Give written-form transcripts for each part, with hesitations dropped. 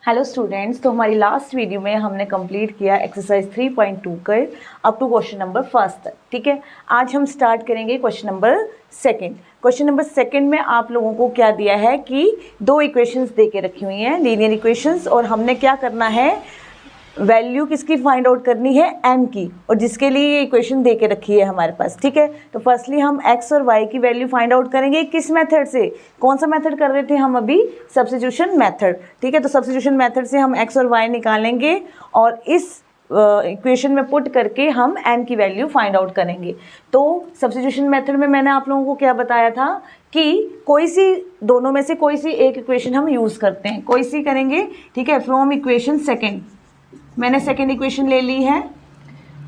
Hello students, तो हमारी last video में हमने कंप्लीट किया एक्सरसाइज 3.2 कर up to question number first तक। ठीक है, आज हम स्टार्ट करेंगे question number second. Question number second में आप लोगों को क्या दिया है कि दो इक्वेशंस दे के रखी हुई हैं, लीनियर इक्वेशंस, और हमने क्या करना है, वैल्यू किसकी फाइंड आउट करनी है, m की, और जिसके लिए ये इक्वेशन दे के रखी है हमारे पास। ठीक है, तो फर्स्टली हम x और y की वैल्यू फाइंड आउट करेंगे। किस मेथड से, कौन सा मेथड कर रहे थे हम अभी, सब्स्टिट्यूशन मेथड। ठीक है, तो सब्स्टिट्यूशन मेथड से हम x और y निकालेंगे और इस इक्वेशन में पुट करके हम m की वैल्यू फाइंड आउट करेंगे। तो सब्स्टिट्यूशन मेथड में मैंने आप लोगों को क्या बताया था कि कोई सी दोनों में से कोई सी एक इक्वेशन हम यूज़ करते हैं, कोई सी करेंगे। ठीक है, फ्रॉम इक्वेशन सेकेंड, मैंने सेकेंड इक्वेशन ले ली है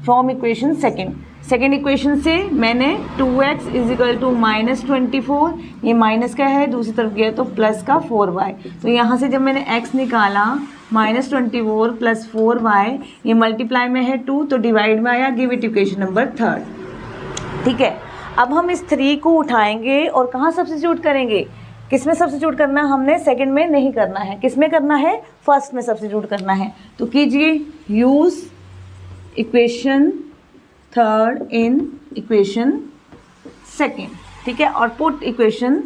फ्रॉम इक्वेशन सेकेंड इक्वेशन से मैंने 2x इज इक्वल टू -24, ये माइनस का है, दूसरी तरफ गया तो प्लस का 4y। तो यहाँ से जब मैंने x निकाला -24 प्लस 4y, ये मल्टीप्लाई में है 2 तो डिवाइड में आया, give it equation number third. ठीक है, अब हम इस 3 को उठाएंगे और कहाँ सब्स्टिट्यूट करेंगे, किस में सब्स्टिट्यूट करना है, हमने सेकंड में नहीं करना है, किस में करना है, फर्स्ट में सब्स्टिट्यूट करना है। तो कीजिए use equation third in equation second. ठीक है, और put equation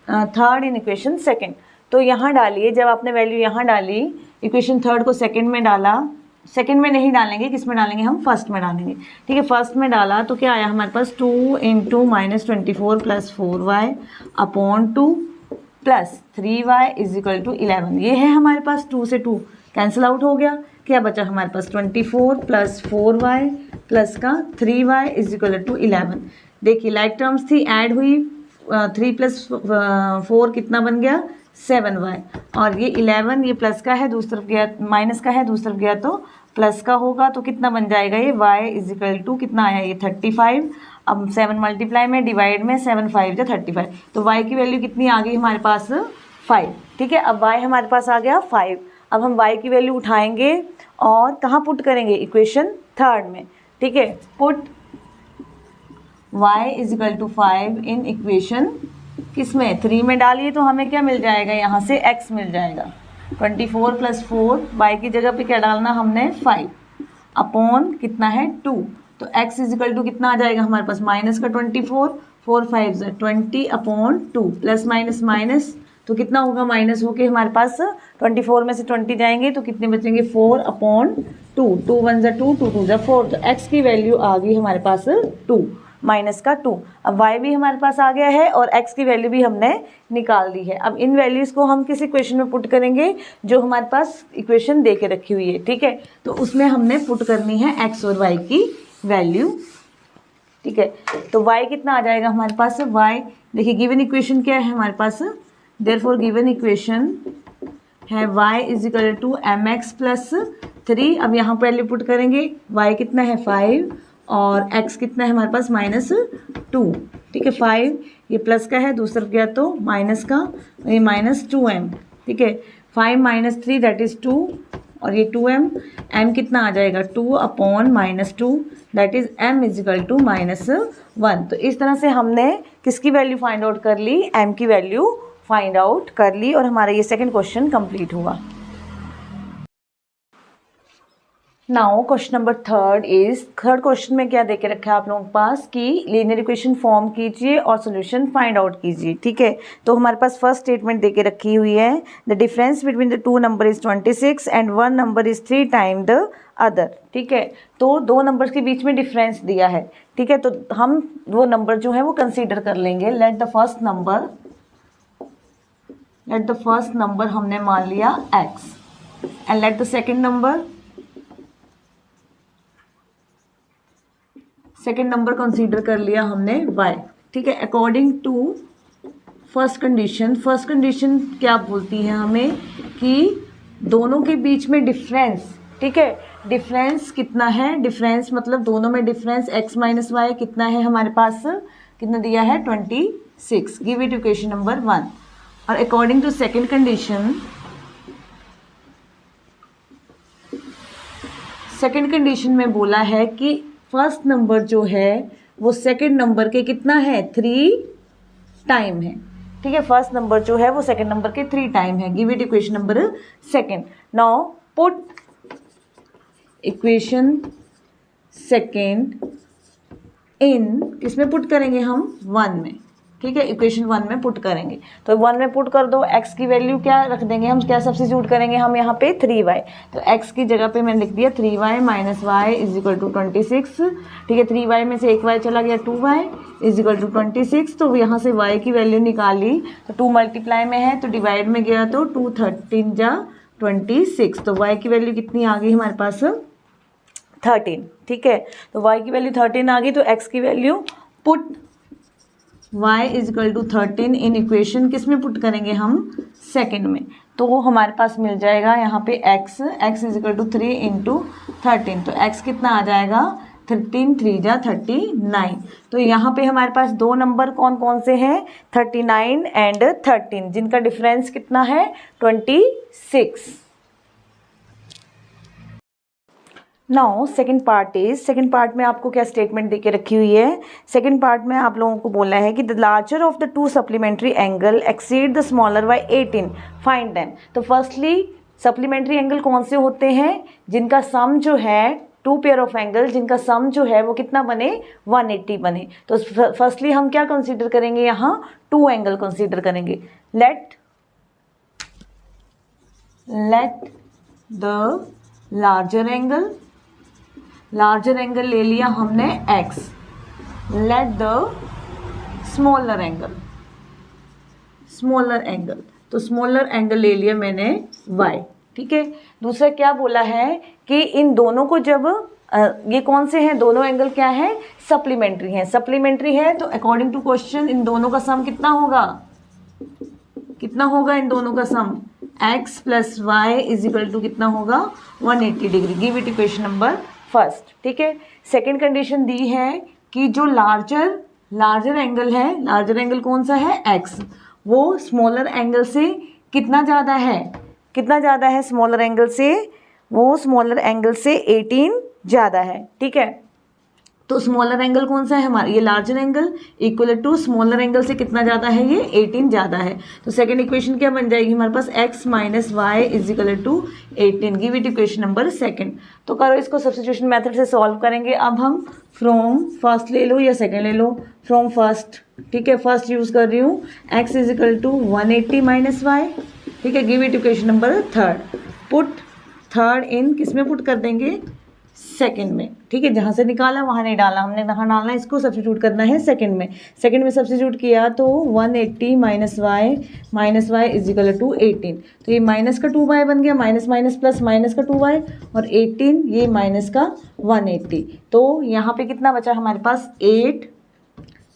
third in equation second. तो यहाँ डालिए, जब आपने वैल्यू यहाँ डाली, इक्वेशन थर्ड को सेकंड में डाला, सेकंड में नहीं डालेंगे, किस में डालेंगे, हम फर्स्ट में डालेंगे। ठीक है, फर्स्ट में डाला तो क्या आया हमारे पास, 2 into -24 plus 4y upon 2 plus 3y is equal to 11। ये है हमारे पास, 2 से 2 कैंसिल आउट हो गया, क्या बचा हमारे पास 24 प्लस 4y प्लस का 3y इज इक्वल टू 11। देखिए लाइक टर्म्स थी, ऐड हुई, 3 प्लस 4 कितना बन गया, 7y, और ये 11 ये प्लस का है, दूसरी तरफ गया माइनस का है, दूसरी तरफ गया तो प्लस का होगा, तो कितना बन जाएगा ये, y इज इक्वल टू कितना आया ये 35। अब 7 मल्टीप्लाई में, डिवाइड में, 7 5 जो 35, तो y की वैल्यू कितनी आ गई हमारे पास, 5। ठीक है, अब y हमारे पास आ गया 5। अब हम y की वैल्यू उठाएंगे और कहाँ पुट करेंगे, इक्वेशन थर्ड में। ठीक है, put y is equal to 5 in equation किसमें, 3 में डालिए, तो हमें क्या मिल जाएगा, यहाँ से x मिल जाएगा 24 प्लस 4, y की जगह पे क्या डालना हमने, 5 अपॉन कितना है 2, तो x इज इक्वल टू कितना आ जाएगा हमारे पास, माइनस का 24, 4 5 20 अपॉन 2, प्लस माइनस माइनस, तो कितना होगा, माइनस होके हमारे पास 24 में से 20 जाएंगे तो कितने बचेंगे, 4 अपॉन 2, 2 1 2, 2 2 4, तो x की वैल्यू आ गई हमारे पास 2, माइनस का 2। अब y भी हमारे पास आ गया है और x की वैल्यू भी हमने निकाल दी है। अब इन वैल्यूज़ को हम किस इक्वेशन में पुट करेंगे, जो हमारे पास इक्वेशन दे के रखी हुई है। ठीक है, तो उसमें हमने पुट करनी है x और y की वैल्यू। ठीक है, तो y कितना आ जाएगा हमारे पास, y देखिए गिवन इक्वेशन क्या है हमारे पास, देयरफॉर गिवन इक्वेशन है y is equal to mx plus 3। अब यहाँ पर वैल्यू पुट करेंगे, y कितना है 5 और x कितना है हमारे पास, -2। ठीक है, 5 ये प्लस का है, दूसरी तरफ गया तो माइनस का, ये -2m। ठीक है, 5 - 3 दैट इज़ 2, और ये 2m, m कितना आ जाएगा 2 upon -2 that is m is equal to -1। तो इस तरह से हमने किसकी वैल्यू फाइंड आउट कर ली, m की वैल्यू फाइंड आउट कर ली, और हमारा ये सेकंड क्वेश्चन कंप्लीट हुआ। Now question number third question में क्या देके रखा है आप लोगों के पास कि लीनियर इक्वेशन फॉर्म कीजिए और सॉल्यूशन फाइंड आउट कीजिए। ठीक है, तो हमारे पास फर्स्ट स्टेटमेंट देके रखी हुई है, the difference between the 2 number is 26 and 1 number is 3 time the other. ठीक है, तो 2 नंबर्स के बीच में डिफरेंस दिया है। ठीक है, तो हम वो नंबर जो है वो कंसिडर कर लेंगे। लेट द फर्स्ट नंबर हमने मान लिया x, and let the second number consider कर लिया हमने y। ठीक है, अकॉर्डिंग टू फर्स्ट कंडीशन क्या बोलती है हमें कि दोनों के बीच में डिफरेंस। ठीक है, डिफरेंस कितना है, डिफरेंस मतलब दोनों में डिफरेंस x माइनस वाई कितना है हमारे पास, कितना दिया है 26। Give it equation number 1। और अकॉर्डिंग टू सेकेंड कंडीशन में बोला है कि फर्स्ट नंबर जो है वो सेकंड नंबर के कितना है, 3 टाइम है। ठीक है। फर्स्ट नंबर जो है वो सेकंड नंबर के 3 टाइम है। Give it equation number second. Now put equation second in, किसमें पुट करेंगे हम, 1 में, ठीक है। इक्वेशन 1 में पुट करेंगे, तो 1 में पुट कर दो। x की वैल्यू क्या रख देंगे हम, क्या सब्स्टिट्यूट करेंगे हम यहाँ पे, 3y। तो x की जगह पे मैंने लिख दिया 3y minus y is equal to 26, ठीक है। 3y में से एक y चला गया, 2y इज इक्वल टू 26। तो यहाँ से y की वैल्यू निकाली तो 2 मल्टीप्लाई में है तो डिवाइड में गया तो 2 13 जा 26। तो y की वैल्यू कितनी आ गई हमारे पास, 13, ठीक है। तो y की वैल्यू 13 आ गई, तो x की value put y is equal to 13 in equation, किस में पुट करेंगे हम, सेकेंड में। तो हमारे पास मिल जाएगा यहाँ पे x is equal to 3 into 13। तो x कितना आ जाएगा, 13 3 जा 39। तो यहाँ पे हमारे पास दो नंबर कौन कौन से हैं, 39 एंड 13, जिनका डिफरेंस कितना है, 26। Now second part is, second part में आपको क्या स्टेटमेंट देके रखी हुई है। सेकंड पार्ट में आप लोगों को बोला है कि the larger of the 2 supplementary angle exceed the smaller by 18, find them. तो फर्स्टली सप्लीमेंट्री एंगल कौन से होते हैं, जिनका सम जो है 2 पेयर ऑफ एंगल, जिनका सम जो है वो कितना बने, 180 बने। तो फर्स्टली हम क्या कंसीडर करेंगे, यहाँ 2 एंगल कंसीडर करेंगे। लेट द लार्जर एंगल ले लिया हमने x, let the smaller angle, तो स्मॉलर एंगल ले लिया मैंने y, ठीक है। दूसरा क्या बोला है कि इन दोनों को जब ये कौन से हैं, दोनों एंगल क्या है, सप्लीमेंट्री है। तो अकॉर्डिंग टू क्वेश्चन इन दोनों का सम कितना होगा इन दोनों का sum, x plus y is equal to कितना होगा, 180 degree. Give it equation number first, ठीक है। सेकेंड कंडीशन दी है कि जो लार्जर एंगल है, लार्जर एंगल कौन सा है, x, वो स्मॉलर एंगल से कितना ज़्यादा है, स्मॉलर एंगल से, वो स्मॉलर एंगल से 18 ज़्यादा है, ठीक है। तो स्मॉलर एंगल कौन सा है हमारा, ये larger angle equal to smaller angle से कितना ज़्यादा है, ये 18 ज़्यादा है। तो सेकंड इक्वेशन क्या बन जाएगी हमारे पास, x minus y is equal to 18। Give it equation number second. तो करो इसको सब्स्टिट्यूशन मेथड से सॉल्व करेंगे। अब हम फ्रॉम फर्स्ट ले लो या सेकेंड ले लो, फ्रॉम फर्स्ट, ठीक है। फर्स्ट यूज़ कर रही हूँ, x is equal to 180 minus y, ठीक है। Give it equation number third. Put third in, किस में पुट कर देंगे, सेकंड में, ठीक है। जहाँ से निकाला वहाँ नहीं डाला हमने, कहाँ डालना है, इसको सब्स्टिट्यूट करना है सेकंड में सब्स्टिट्यूट किया तो 180 minus y is equal to 18। तो ये माइनस का 2y बन गया, माइनस माइनस प्लस माइनस का 2y, और 18 ये माइनस का 180। तो यहाँ पे कितना बचा हमारे पास, 8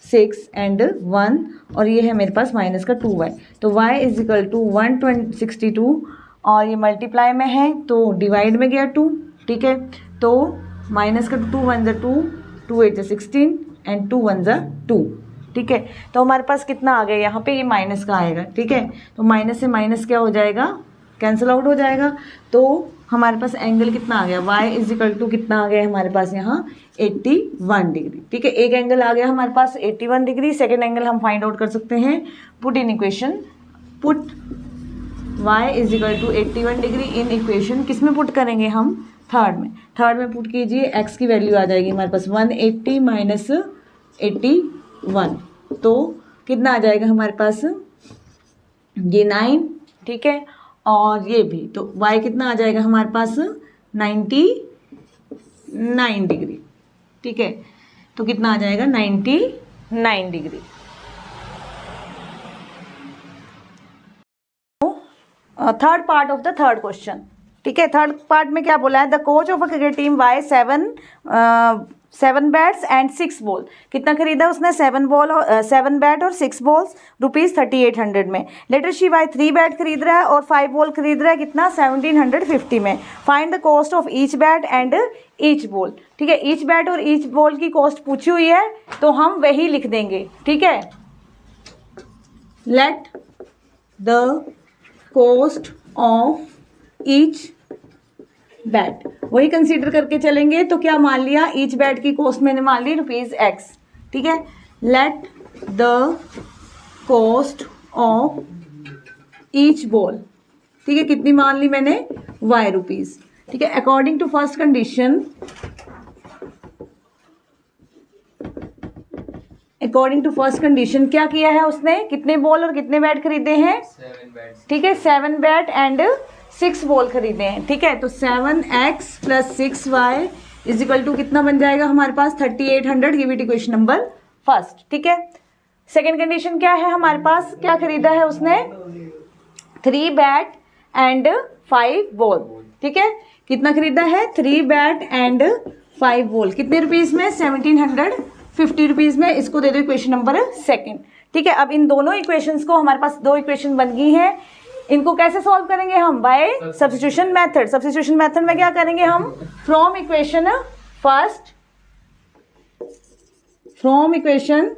6 एंड 1, और ये है मेरे पास माइनस का 2y। तो y इज इक्वल टू 162, और ये मल्टीप्लाई में है तो डिवाइड में गया 2, ठीक है। तो माइनस का 2 1 जा 2, 2 8 जा 16 एंड 2 1 जा 2, ठीक है। तो हमारे पास कितना आ गया, यहाँ पे ये माइनस का आएगा, ठीक है। तो माइनस से माइनस क्या हो जाएगा, कैंसिल आउट हो जाएगा। तो हमारे पास एंगल कितना आ गया, y इज इक्वल टू कितना आ गया हमारे पास यहाँ 81 डिग्री, ठीक है। एक एंगल आ गया हमारे पास 81 डिग्री। सेकेंड एंगल हम फाइंड आउट कर सकते हैं, put in equation, put y is equal to 81 degree in equation, किस में पुट करेंगे हम, थर्ड में पुट कीजिए। x की वैल्यू आ जाएगी हमारे पास 180 माइनस 81, तो कितना आ जाएगा हमारे पास, ये 9, ठीक है। और ये भी, तो y कितना आ जाएगा हमारे पास 99 डिग्री, ठीक है। तो कितना आ जाएगा 99 degree. Third part of the third question, ठीक है। थर्ड पार्ट में क्या बोला है, the coach of a cricket team buy 7 bats and 6 ball, कितना खरीदा उसने, 7 बैट और 6 बॉल्स, ₹3800 में। लेटर शी बाय 3 बैट खरीद रहा है और 5 बॉल खरीद रहा है, कितना, 1750 में। Find the cost of each bat and each ball, ठीक है। ईच बैट और ईच बॉल की कॉस्ट पूछी हुई है तो हम वही लिख देंगे, ठीक है। Let the cost of each bat, वही कंसीडर करके चलेंगे। तो क्या मान लिया, ईच बैट की कॉस्ट मैंने मान ली ₹X, ठीक है। Let the cost of each ball, ठीक है, कितनी मान ली मैंने, y रुपीज़, ठीक है। According to first condition, according to first condition क्या किया है उसने, कितने बॉल और कितने बैट खरीदे हैं, 7 बैट्स, ठीक है, 7 बैट एंड 6 बॉल खरीदे हैं, ठीक है। तो 7x plus 6y is equal to कितना बन जाएगा हमारे पास 3800, give it equation number first, ठीक है। सेकेंड कंडीशन क्या है हमारे पास, क्या खरीदा है उसने, 3 बैट एंड 5 बॉल, ठीक है, कितना खरीदा है, 3 बैट एंड 5 बॉल, कितने रुपीज़ में, 1750 रुपीज़ में। इसको दे दो इक्वेशन नंबर सेकेंड, ठीक है। अब इन दोनों इक्वेशंस को, हमारे पास 2 इक्वेशन बन गई हैं, इनको कैसे सॉल्व करेंगे हम, by substitution method. Substitution method में क्या करेंगे हम, from equation first, from equation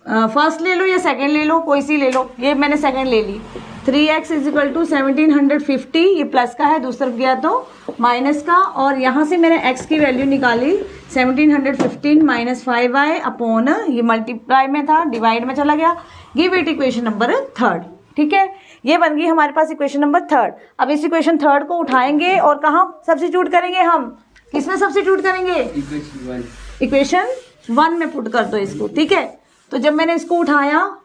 first ले लो या सेकंड ले लो, कोई सी ले लो, ये मैंने सेकंड ले ली। 3x इज इक्वल टू 1750, ये प्लस का है, दूसरी तरफ गया तो माइनस का, और यहाँ से मैंने x की वैल्यू निकाली 1715 माइनस 5y अपॉन, ये मल्टीप्लाई में था, डिवाइड में चला गया, give it equation number third, ठीक है। ये बन गई हमारे पास इक्वेशन नंबर थर्ड। अब इस इक्वेशन थर्ड को उठाएंगे और कहाँ सब्स्टिट्यूट करेंगे हम, किसमें सब्स्टिट्यूट करेंगे, इक्वेशन 1 में पुट कर दो इसको, ठीक है। तो जब मैंने इसको उठाया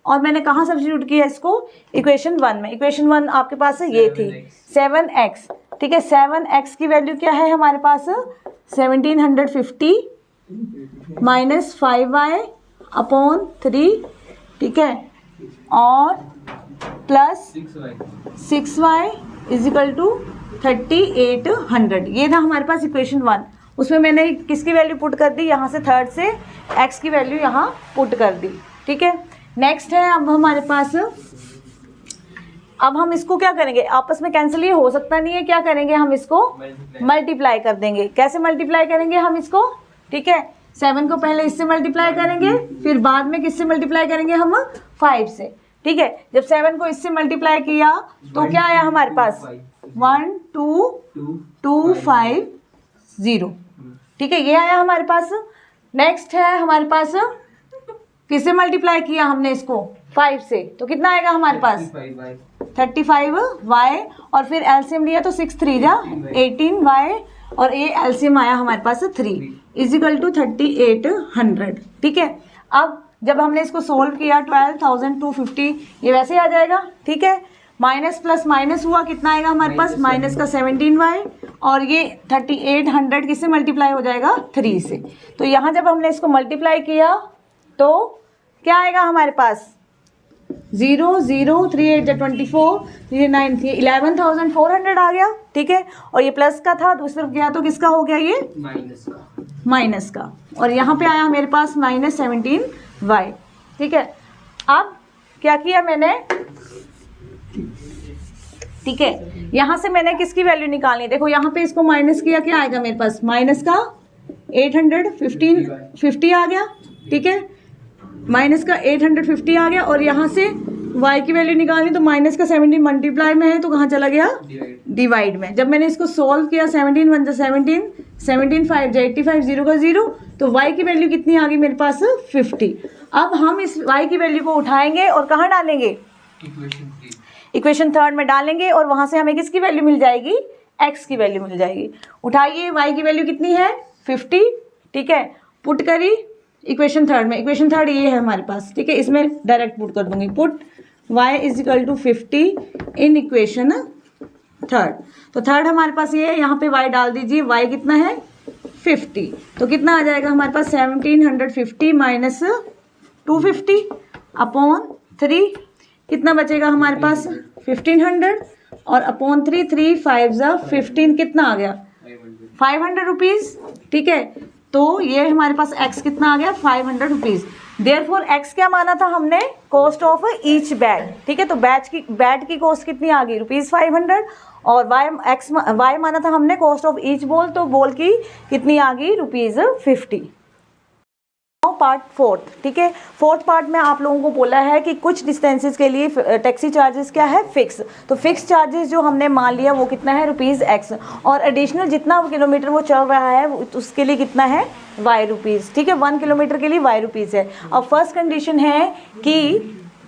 और मैंने कहाँ सब्स्टिट्यूट किया इसको, इक्वेशन 1 में। इक्वेशन 1 आपके पास है, ये थी 7x, ठीक है। 7x की वैल्यू क्या है हमारे पास, 1750 माइनस 5y अपॉन 3, ठीक है, और plus 6y is equal to 3800, ये था हमारे पास इक्वेशन 1। उसमें मैंने किसकी वैल्यू पुट कर दी, यहाँ से थर्ड से x की वैल्यू यहाँ पुट कर दी, ठीक है। नेक्स्ट है अब हमारे पास, अब हम इसको क्या करेंगे, आपस में कैंसिल ये हो सकता नहीं है, क्या करेंगे हम इसको मल्टीप्लाई कर देंगे। कैसे मल्टीप्लाई करेंगे हम इसको, ठीक है, 7 को पहले इससे मल्टीप्लाई करेंगे, फिर बाद में किससे मल्टीप्लाई करेंगे हम, 5 से, ठीक है। जब 7 को इससे मल्टीप्लाई किया तो क्या आया हमारे पास, 12250, ठीक है, ये आया हमारे पास। नेक्स्ट है हमारे पास, किससे मल्टीप्लाई किया हमने इसको, 5 से, तो कितना आएगा हमारे पास 35y, और फिर एलसीएम लिया तो 6 3 जा 18y, और ये एलसीएम आया हमारे पास 3 इज इक्वल टू 3800, ठीक है। अब जब हमने इसको सोल्व किया 12250, ये वैसे आ जाएगा, ठीक है। माइनस प्लस माइनस हुआ, कितना आएगा हमारे पास, माइनस का 17y, और ये 3800 किससे मल्टीप्लाई हो जाएगा, 3 से। तो यहाँ जब हमने इसको मल्टीप्लाई किया तो क्या आएगा हमारे पास, 0 0 3 8 24, 3 9 थी 11,400 आ गया, ठीक है। और ये प्लस का था, दूसरी तरफ गया तो किसका हो गया, ये माइनस का, और यहाँ पे आया मेरे पास माइनस 17y, ठीक है। अब क्या किया मैंने, ठीक है, यहाँ से मैंने किसकी वैल्यू निकालनी, देखो यहाँ पे इसको माइनस किया, क्या आएगा मेरे पास, माइनस का 850 आ गया, ठीक है, माइनस का 850 आ गया, और यहाँ से y की वैल्यू निकालनी, तो माइनस का 17 मल्टीप्लाई में है तो कहाँ चला गया, डिवाइड में। जब मैंने इसको सॉल्व किया 17 1 जा 17, 17 5 जा 85, 0 का 0, तो y की वैल्यू कितनी आ गई मेरे पास, 50। अब हम इस y की वैल्यू को उठाएंगे और कहाँ डालेंगे, इक्वेशन थर्ड में डालेंगे, और वहाँ से हमें किसकी वैल्यू मिल जाएगी, x की वैल्यू मिल जाएगी। उठाइए, y की वैल्यू कितनी है, 50, ठीक है, पुट करी इक्वेशन थर्ड में। इक्वेशन थर्ड ये है हमारे पास, ठीक है, इसमें डायरेक्ट पुट कर दूंगी, put y is equal to 50 in equation third. तो थर्ड हमारे पास ये है, यहाँ पे y डाल दीजिए, y कितना है 50, तो कितना आ जाएगा हमारे पास 1750 माइनस 250 अपॉन 3, कितना बचेगा हमारे पास 1500, और अपॉन 3 3 5 जा 15, कितना आ गया 500 रुपीज़, ठीक है। तो ये हमारे पास x कितना आ गया 500 रुपीज़। देयरफॉर x क्या माना था हमने, कॉस्ट ऑफ ईच बैट, ठीक है। तो बैट की कॉस्ट कितनी आ गई, ₹500, और y माना था हमने कॉस्ट ऑफ ईच बॉल, तो बॉल की कितनी आ गई ₹50। पार्ट फोर्थ, ठीक है। फोर्थ पार्ट में आप लोगों को बोला है कि कुछ डिस्टेंसेस के लिए टैक्सी चार्जेस क्या है, फिक्स। तो फिक्स चार्जेस जो हमने मान लिया वो कितना है ₹x, और एडिशनल जितना किलोमीटर वो चल रहा है उसके लिए कितना है y रुपीज़, ठीक है। 1 किलोमीटर के लिए y रुपीज़ है। अब फर्स्ट कंडीशन है कि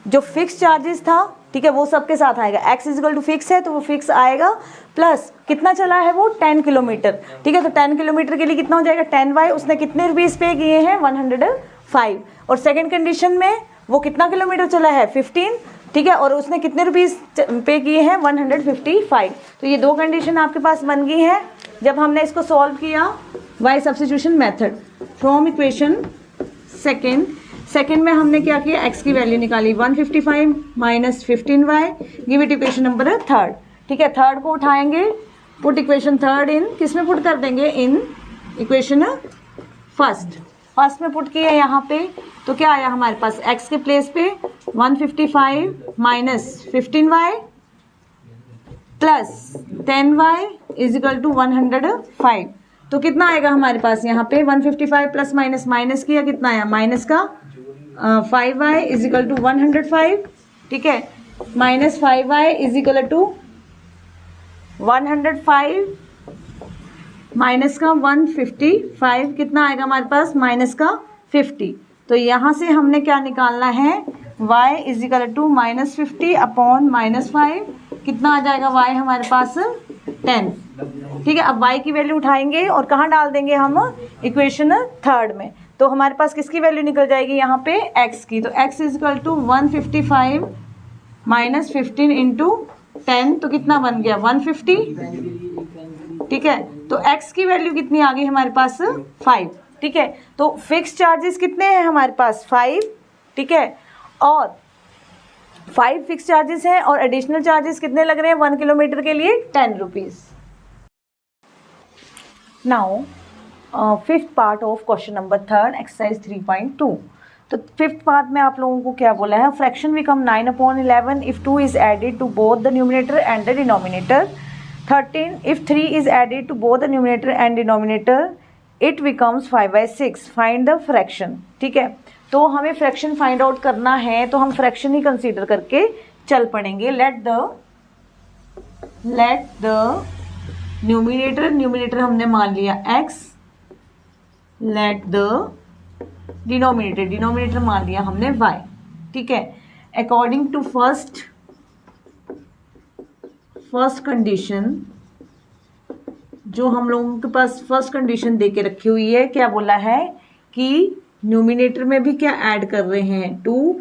जो फिक्स चार्जेस था, ठीक है, वो सबके साथ आएगा। x इजिकल टू फिक्स है तो वो फिक्स आएगा, प्लस कितना चला है वो 10 किलोमीटर, ठीक है, तो 10 किलोमीटर के लिए कितना हो जाएगा 10y, उसने कितने रुपीज़ पे किए हैं 105। और सेकंड कंडीशन में वो कितना किलोमीटर चला है 15, ठीक है, और उसने कितने रुपीज़ पे किए हैं 155। तो ये दो कंडीशन आपके पास बन गई है। जब हमने इसको सॉल्व किया y substitution method from equation second में हमने क्या किया, x की वैल्यू निकाली 155 minus 15y, give it equation number third, ठीक है। थर्ड को उठाएंगे, पुट इक्वेशन थर्ड इन, किस में पुट कर देंगे, इन इक्वेशन फर्स्ट में पुट किया यहाँ पे, तो क्या आया हमारे पास x के प्लेस पे 155 minus 15y plus 10y is equal to 105। तो कितना आएगा हमारे पास यहाँ पे 155 प्लस माइनस किया, कितना आया माइनस का 5y इज इक्वल टू 105, ठीक है, minus 5y is equal to 105 minus का 155, कितना आएगा हमारे पास माइनस का 50। तो यहाँ से हमने क्या निकालना है, y is equal to minus 50 upon minus 5, कितना आ जाएगा y हमारे पास 10, ठीक है। अब y की वैल्यू उठाएंगे और कहाँ डाल देंगे हम, इक्वेशन थर्ड में। तो हमारे पास किसकी वैल्यू निकल जाएगी यहाँ पे x की, तो x is equal to 155 minus 15 into 10, तो कितना बन गया 150, ठीक है। तो x की वैल्यू कितनी आ गई हमारे पास 5, ठीक है। तो फिक्स चार्जेस कितने हैं हमारे पास 5, ठीक है, और 5 फिक्स चार्जेस हैं और एडिशनल चार्जेस कितने लग रहे हैं 1 किलोमीटर के लिए 10 rupees. Now fifth part of question number third exercise 3.2। तो फिफ्थ पार्ट में आप लोगों को क्या बोला है, fraction become 9/11 if 2 is added to both the numerator and the denominator, 13 if 3 is added to both the numerator and denominator it becomes 5/6, find the fraction, ठीक है। तो हमें फ्रैक्शन फाइंड आउट करना है, तो हम फ्रैक्शन ही कंसीडर करके चल पड़ेंगे। लेट द न्यूमिनेटर हमने मान लिया x, लेट द डिनोमिनेटर मान लिया हमने y, ठीक है। अकॉर्डिंग टू फर्स्ट कंडीशन, जो हम लोगों के पास फर्स्ट कंडीशन दे के रखी हुई है, क्या बोला है कि न्यूमिनेटर में भी क्या ऐड कर रहे हैं 2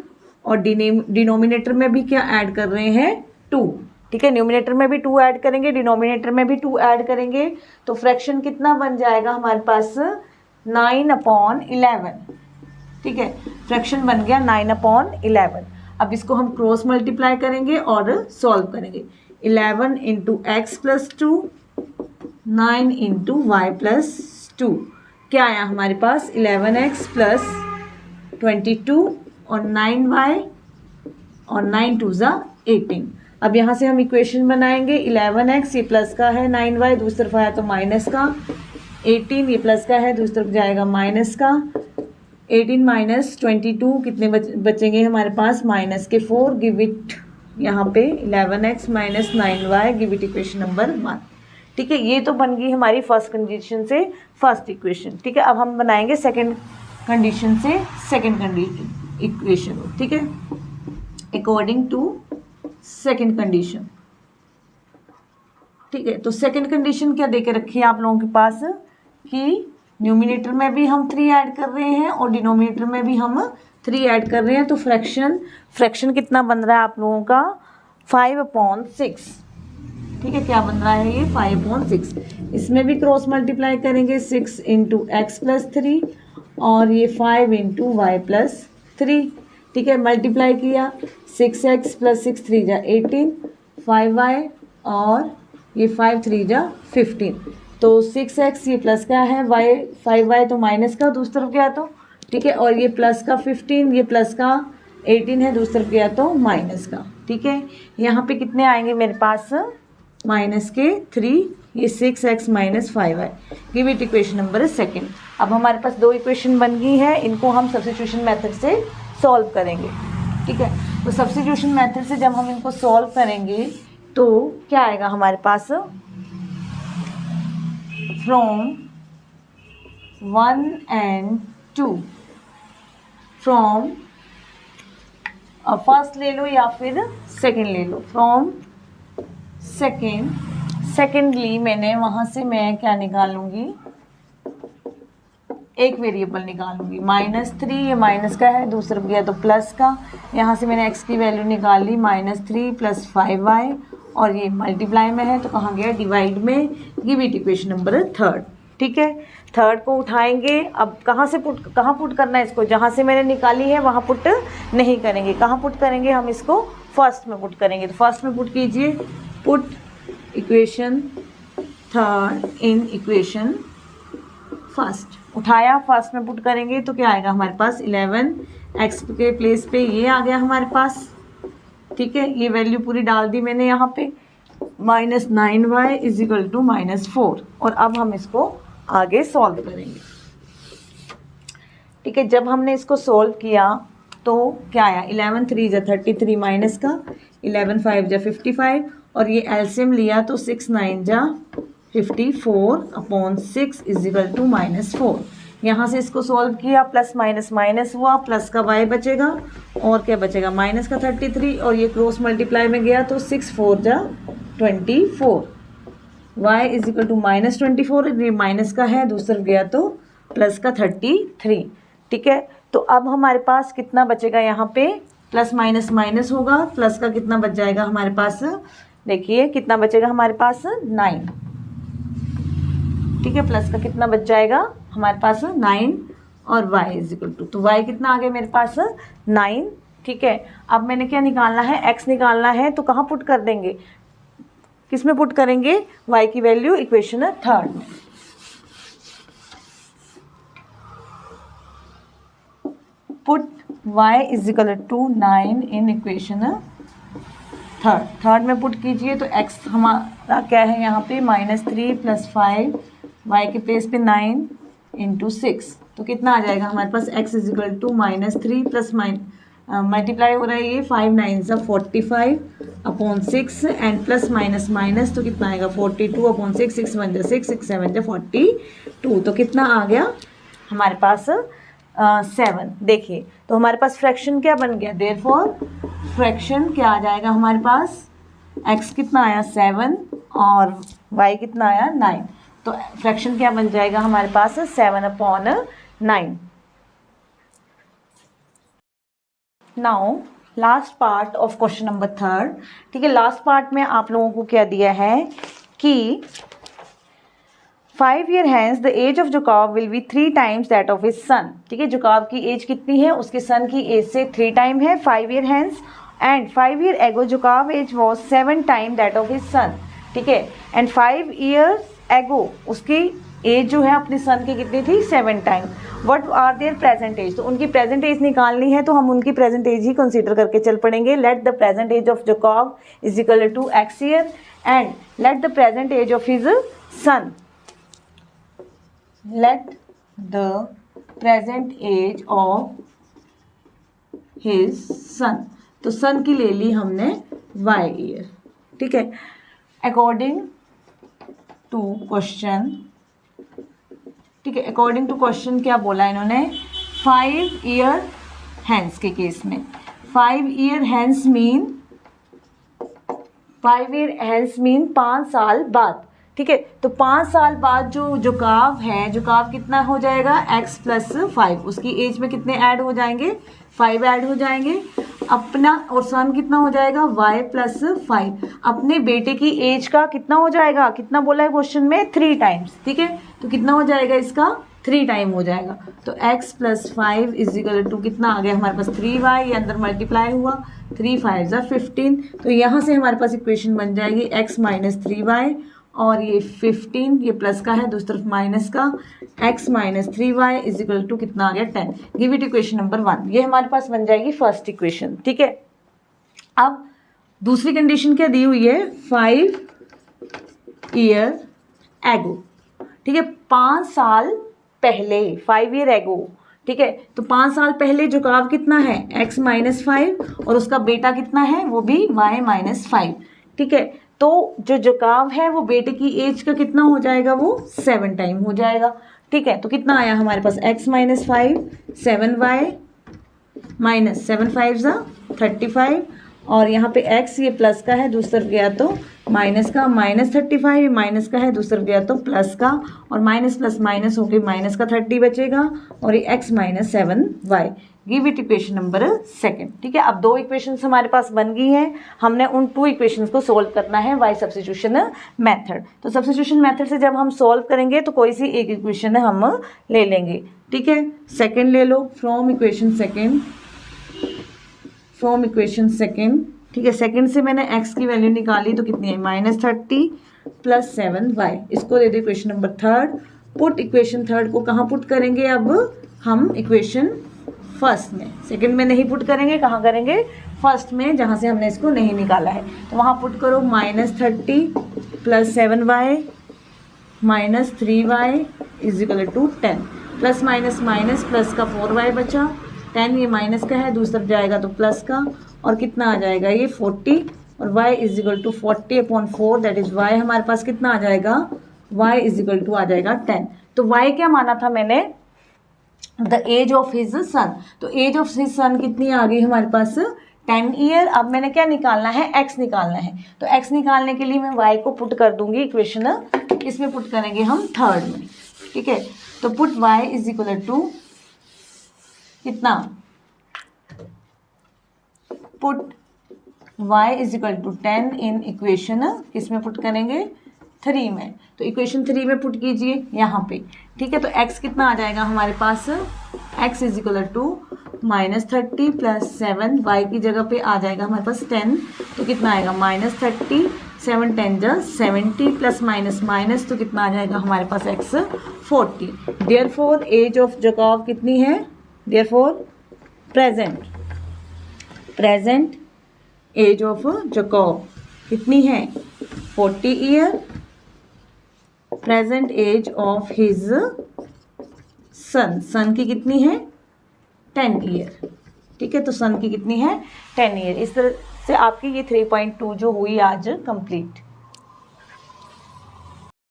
और डिनोमिनेटर में भी क्या ऐड कर रहे हैं 2, ठीक है। न्यूमिनेटर में भी 2 ऐड करेंगे, डिनोमिनेटर में भी 2 ऐड करेंगे, तो फ्रैक्शन कितना बन जाएगा हमारे पास 9/11, ठीक है। फ्रैक्शन बन गया 9/11। अब इसको हम क्रॉस मल्टीप्लाई करेंगे और सॉल्व करेंगे। 11 into x plus 2, 9 into y plus 2, क्या आया हमारे पास 11x प्लस 22 और 9y और 9 2 ज़ा 18। अब यहाँ से हम इक्वेशन बनाएंगे, 11x ये प्लस का है, 9y दूसरी तरफ आया तो माइनस का, 18 ये प्लस का है दूसरी तरफ जाएगा माइनस का, 18 माइनस 22 कितने बचेंगे हमारे पास माइनस के 4, गिव इट यहाँ पे 11x minus 9y, give it equation number 1, ठीक है। ये तो बन गई हमारी फर्स्ट कंडीशन से फर्स्ट इक्वेशन, ठीक है। अब हम बनाएंगे सेकंड कंडीशन से सेकंड इक्वेशन, ठीक है, अकॉर्डिंग टू सेकंड कंडीशन, ठीक है। तो सेकंड कंडीशन क्या देके रखी है आप लोगों के पास कि न्यूमिनेटर में भी हम 3 ऐड कर रहे हैं और डिनोमिनेटर में भी हम 3 ऐड कर रहे हैं, तो फ्रैक्शन कितना बन रहा है आप लोगों का 5/6, ठीक है। क्या बन रहा है ये 5/6। इसमें भी क्रॉस मल्टीप्लाई करेंगे, 6 इंटू एक्स प्लस 3 और ये 5 इंटू वाई प्लस 3, ठीक है। मल्टीप्लाई किया 6x प्लस 6 3 जा 18, 5y और ये 5 3 जा 15, तो 6x ये प्लस का है, y 5y तो माइनस का दूसरी तरफ गया तो, ठीक है, और ये प्लस का 15 ये प्लस का 18 है दूसरी तरफ गया तो माइनस का, ठीक है। यहाँ पे कितने आएंगे मेरे पास माइनस के 3, ये 6x minus 5y, give it equation number second. अब हमारे पास 2 इक्वेशन बन गई है, इनको हम सब्स्टिट्यूशन मेथड से सॉल्व करेंगे, ठीक है। तो सब्स्टिट्यूशन मेथड से जब हम इनको सॉल्व करेंगे तो क्या आएगा हमारे पास, फ्रॉम 1 and 2, फ्रॉम फर्स्ट ले लो या फिर सेकंड ले लो। फ्रॉम सेकेंडली मैंने वहाँ से मैं क्या निकालूंगी, एक वेरिएबल निकालूंगी -3, ये माइनस का है, दूसरा गया तो प्लस का। यहाँ से मैंने x की वैल्यू निकाली -3 + 5y, और ये मल्टीप्लाई में है तो कहाँ गया, डिवाइड में। Give it equation number 3। ठीक है, थर्ड को उठाएंगे। अब कहाँ पुट करना है इसको, जहाँ से मैंने निकाली है वहाँ पुट नहीं करेंगे। कहाँ पुट करेंगे, हम इसको फर्स्ट में पुट करेंगे। तो फर्स्ट में पुट कीजिए, put equation third in equation first. उठाया, फर्स्ट में पुट करेंगे तो क्या आएगा हमारे पास, 11x के प्लेस पे ये आ गया हमारे पास। ठीक है, ये वैल्यू पूरी डाल दी मैंने यहाँ पे, -9y = -4। और अब हम इसको आगे सॉल्व करेंगे। ठीक है, जब हमने इसको सॉल्व किया तो क्या आया, 11 3 × 33 माइनस का, 11 5 × 55, और ये एलसीएम लिया तो 6 9 × 54/6 = -4। यहाँ से इसको सॉल्व किया, प्लस माइनस माइनस हुआ, प्लस का y बचेगा और क्या बचेगा, माइनस का 33, और ये क्रॉस मल्टीप्लाई में गया तो 6 4 × 24, y = -24, ये माइनस का है, दूसरा गया तो प्लस का 33। ठीक है, तो अब हमारे पास कितना बचेगा, यहाँ पे प्लस माइनस माइनस होगा, प्लस का कितना बच जाएगा हमारे पास, देखिए कितना बचेगा हमारे पास, 9। ठीक है, प्लस का कितना बच जाएगा हमारे पास, 9, और y = तो y कितना आ गया मेरे पास, 9। ठीक है, अब मैंने क्या निकालना है, x निकालना है, तो कहाँ पुट कर देंगे, किस में पुट करेंगे, y की वैल्यू इक्वेशन थर्ड में। पुट y = 9 इन इक्वेशन थर्ड में पुट कीजिए तो x हमारा क्या है यहाँ पे, -3 + 5, y के प्लेस पे 9 × 6, तो कितना आ जाएगा हमारे पास, x = -3 + मल्टीप्लाई हो रहा है ये, 5 9 × 45/6 एंड प्लस माइनस माइनस, तो कितना आएगा, 42/6, 6 1 × 6, 6 7 × 42, तो कितना आ गया हमारे पास, 7। देखिए तो हमारे पास फ्रैक्शन क्या बन गया, देयरफॉर फ्रैक्शन क्या आ जाएगा हमारे पास, x कितना आया 7 और y कितना आया 9, तो फ्रैक्शन क्या बन जाएगा हमारे पास, 7/9। Now last part of question number 3। ठीक है, लास्ट पार्ट में आप लोगों को क्या दिया है कि 5 year hence the age of Jacob will be 3 times that of his son। ठीक है, जाकोब की एज कितनी है, उसके सन की एज से 3 टाइम है 5 year hence, and 5 year ago Jacob age was 7 time that of his son। ठीक है, एंड 5 years ago उसकी एज जो है अपने सन की कितनी थी, 7 time. What are their present age, तो उनकी प्रेजेंट एज निकालनी है तो हम उनकी प्रेजेंट एज ही कंसीडर करके चल पड़ेंगे। Let the present age of Jacob = x year, and let the present age of his son, let the present age of his son, तो सन की ले ली हमने y ईयर। ठीक है, अकॉर्डिंग टू क्वेश्चन, ठीक है, अकॉर्डिंग टू क्वेश्चन क्या बोला इन्होंने, 5 year hence के केस में 5 year hence मीन 5 साल बाद। ठीक है, तो 5 साल बाद जो जाकोब है, जाकोब कितना हो जाएगा, x + 5, उसकी एज में कितने ऐड हो जाएंगे, 5 ऐड हो जाएंगे अपना, और सन कितना हो जाएगा, y + 5, अपने बेटे की एज का कितना हो जाएगा, कितना बोला है क्वेश्चन में, 3 टाइम्स। ठीक है, तो कितना हो जाएगा इसका, 3 टाइम हो जाएगा, तो x + 5 = कितना आ गया हमारे पास, 3y, ये अंदर मल्टीप्लाई हुआ, 3 5 = 15, तो यहाँ से हमारे पास इक्वेशन बन जाएगी x - 3y, और ये 15, ये प्लस का है, दूसरी तरफ माइनस का, x - 3y = कितना आ गया, 10। गिव इट इक्वेशन नंबर 1, ये हमारे पास बन जाएगी फर्स्ट इक्वेशन। ठीक है, अब दूसरी कंडीशन क्या दी हुई है, 5 year ago। ठीक है, 5 साल पहले, 5 year ago। ठीक है, तो 5 साल पहले जाकोब कितना है, x - 5, और उसका बेटा कितना है, वो भी y - 5। ठीक है, तो जो जाकोब है वो बेटे की एज का कितना हो जाएगा, वो 7 टाइम हो जाएगा। ठीक है, तो कितना आया हमारे पास, x - 5 7y माइनस 7 5 ज़ा 35 और यहाँ पे x ये प्लस का है, दूसरी तरफ गया तो माइनस का, -35 ये माइनस का है, दूसरी तरफ गया तो प्लस का, और माइनस प्लस माइनस होके माइनस का 30 बचेगा और ये x minus 7y। Give it equation number second. ठीक है, अब 2 इक्वेशंस हमारे पास बन गई हैं, हमने उन 2 इक्वेशंस को सोल्व करना है बाय सब्स्टिट्यूशन मेथड। तो सब्स्टिट्यूशन मेथड से जब हम सोल्व करेंगे तो कोई सी एक इक्वेशन हम ले लेंगे। ठीक है, सेकंड ले लो, फ्रॉम इक्वेशन सेकंड। ठीक है, सेकंड से मैंने x की वैल्यू निकाली तो कितनी है, -30 + 7y। इसको दे दो equation number third. Put equation third को कहाँ पुट करेंगे, अब हम इक्वेशन फर्स्ट में, सेकंड में नहीं पुट करेंगे, कहाँ करेंगे, फर्स्ट में, जहाँ से हमने इसको नहीं निकाला है। तो वहाँ पुट करो -30 + 7y -3y = 10, plus minus minus, plus का 4y बचा, 10 ये माइनस का है, दूसरी तरफ जाएगा तो प्लस का, और कितना आ जाएगा ये 40, और y = 40/4, दैट इज y हमारे पास कितना आ जाएगा, y = आ जाएगा 10। तो y क्या माना था मैंने, the age of his son. तो एज ऑफ हिज सन कितनी आ गई हमारे पास, 10 ईयर। अब मैंने क्या निकालना है, x निकालना है। तो x निकालने के लिए मैं y को पुट कर दूंगी इक्वेशन, इसमें पुट करेंगे हम थर्ड में। ठीक है, तो पुट y = कितना, पुट y = 10 इन इक्वेशन, किसमें पुट करेंगे, 3 में। तो इक्वेशन 3 में पुट कीजिए यहाँ पे। ठीक है, तो x कितना आ जाएगा हमारे पास, x = -30 + 7, y की जगह पे आ जाएगा हमारे पास 10, तो कितना आएगा -30, 7 10 = 70, प्लस माइनस माइनस, तो कितना आ जाएगा हमारे पास x 40। Therefore age of Jacob कितनी है, therefore present age of Jacob कितनी है, 40 year. Present age of his son की कितनी है, 10 ईयर। ठीक है, तो सन की कितनी है, 10 ईयर। इस तरह से आपकी ये 3.2 जो हुई आज कंप्लीट।